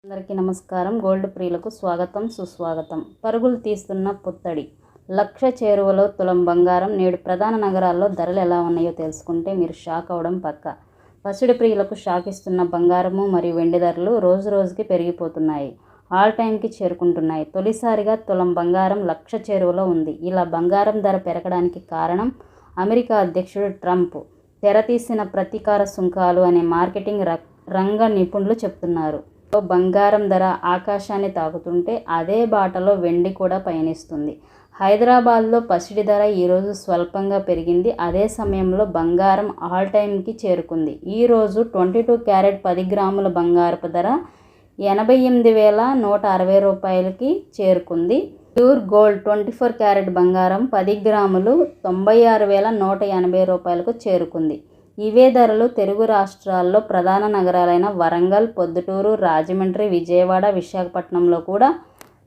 అందరికీ నమస్కారం. గోల్డ్ ప్రియులకు స్వాగతం సుస్వాగతం. పరుగులు తీస్తున్న పుత్తడి 1,00,000 చేరువలో తులం బంగారం. నేడు ప్రధాన నగరాల్లో ధరలు ఎలా ఉన్నాయో తెలుసుకుంటే మీరు షాక్ అవడం పక్కా. పసిడి ప్రియులకు షాక్ ఇస్తున్న బంగారము మరియు వెండి ధరలు రోజు రోజుకి పెరిగిపోతున్నాయి. ఆల్ టైంకి చేరుకుంటున్నాయి. తొలిసారిగా తులం బంగారం 1,00,000 చేరువలో ఉంది. ఇలా బంగారం ధర పెరగడానికి కారణం అమెరికా అధ్యక్షుడు ట్రంప్ తెరతీసిన ప్రతీకార సుంకాలు అనే మార్కెటింగ్ రంగ నిపుణులు చెబుతున్నారు. బంగారం ధర ఆకాశాన్ని తాకుతుంటే అదే బాటలో వెండి కూడా పయనిస్తుంది. హైదరాబాద్లో పసిడి ధర ఈరోజు స్వల్పంగా పెరిగింది. అదే సమయంలో బంగారం ఆల్ టైంకి చేరుకుంది. ఈరోజు 22 క్యారెట్ 10 గ్రాముల బంగారపు ధర 88,160 రూపాయలకి చేరుకుంది. ప్యూర్ గోల్డ్ 24 క్యారెట్ బంగారం 10 గ్రాములు 96,180 రూపాయలకు చేరుకుంది. ఇవే ధరలు తెలుగు రాష్ట్రాల్లో ప్రధాన నగరాలైన వరంగల్, పొద్దుటూరు, రాజమండ్రి, విజయవాడ, విశాఖపట్నంలో కూడా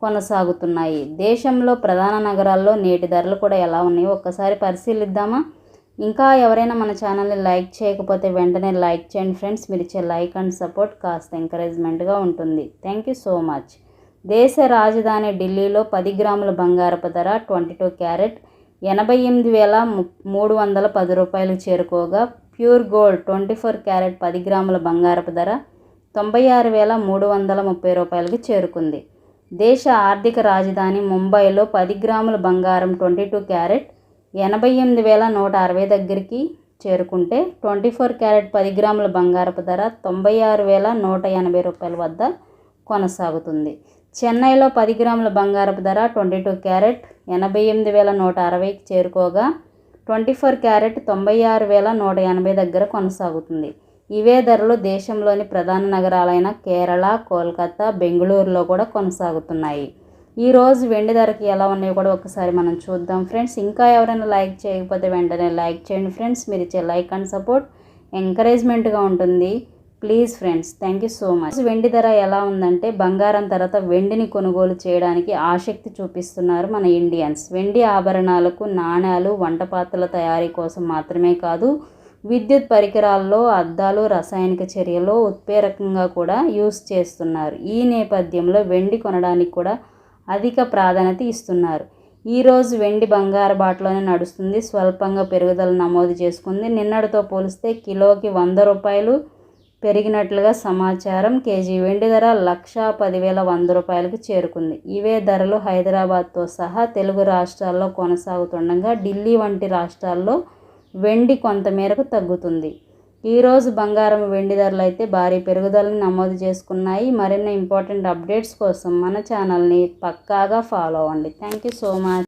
కొనసాగుతున్నాయి. దేశంలో ప్రధాన నగరాల్లో నేటి ధరలు కూడా ఎలా ఉన్నాయో ఒక్కసారి పరిశీలిద్దామా? ఇంకా ఎవరైనా మన ఛానల్ని లైక్ చేయకపోతే వెంటనే లైక్ చేయండి ఫ్రెండ్స్. మీరు ఇచ్చే లైక్ అండ్ సపోర్ట్ కాస్త ఎంకరేజ్మెంట్గా ఉంటుంది. Thank you so much. దేశ రాజధాని ఢిల్లీలో 10 గ్రాముల బంగారపు ధర 22 క్యారెట్ 88,310 రూపాయలకు చేరుకోగా, ప్యూర్ గోల్డ్ 24 క్యారెట్ 10 గ్రాముల బంగారపు ధర 96,330 రూపాయలకు చేరుకుంది. దేశ ఆర్థిక రాజధాని ముంబైలో 10 గ్రాముల బంగారం 22 క్యారెట్ 88,160 దగ్గరికి చేరుకుంటే, 24 క్యారెట్ 10 గ్రాముల బంగారపు ధర 96,180 రూపాయల వద్ద కొనసాగుతుంది. చెన్నైలో 10 గ్రాముల బంగారపు ధర 22 క్యారెట్ 88,160కి చేరుకోగా, 24 క్యారెట్ 96,180 దగ్గర కొనసాగుతుంది. ఇవే ధరలు దేశంలోని ప్రధాన నగరాలైన కేరళ, కోల్కతా, బెంగళూరులో కూడా కొనసాగుతున్నాయి. ఈరోజు వెండి ధరకి ఎలా ఉన్నాయో కూడా ఒకసారి మనం చూద్దాం ఫ్రెండ్స్. ఇంకా ఎవరైనా లైక్ చేయకపోతే వెంటనే లైక్ చేయండి ఫ్రెండ్స్. మీరు ఇచ్చే లైక్ అండ్ సపోర్ట్ ఎంకరేజ్మెంట్గా ఉంటుంది. Please friends, thank you so much. వెండి ధర ఎలా ఉందంటే, బంగారం తర్వాత వెండిని కొనుగోలు చేయడానికి ఆసక్తి చూపిస్తున్నారు మన ఇండియన్స్. వెండి ఆభరణాలకు, నాణ్యాలు, వంట పాత్రల తయారీ కోసం మాత్రమే కాదు, విద్యుత్ పరికరాల్లో, అద్దాలు, రసాయనిక చర్యలో ఉత్ప్రేరకంగా కూడా యూస్ చేస్తున్నారు. ఈ నేపథ్యంలో వెండి కొనడానికి కూడా అధిక ప్రాధాన్యత ఇస్తున్నారు. ఈరోజు వెండి బంగారు బాటలోనే నడుస్తుంది. స్వల్పంగా పెరుగుదల నమోదు చేసుకుంది. నిన్నటితో పోలిస్తే కిలోకి 100 రూపాయలు పెరిగినట్లుగా సమాచారం. కేజీ వెండి ధర 1,10,100 రూపాయలకు చేరుకుంది. ఇవే ధరలు హైదరాబాద్తో సహా తెలుగు రాష్ట్రాల్లో కొనసాగుతుండగా, ఢిల్లీ వంటి రాష్ట్రాల్లో వెండి కొంతమేరకు తగ్గుతుంది. ఈరోజు బంగారం, వెండి ధరలు అయితే భారీ పెరుగుదలని నమోదు చేసుకున్నాయి. మరిన్ని ఇంపార్టెంట్ అప్డేట్స్ కోసం మన ఛానల్ని పక్కాగా ఫాలో అవ్వండి. Thank you so much.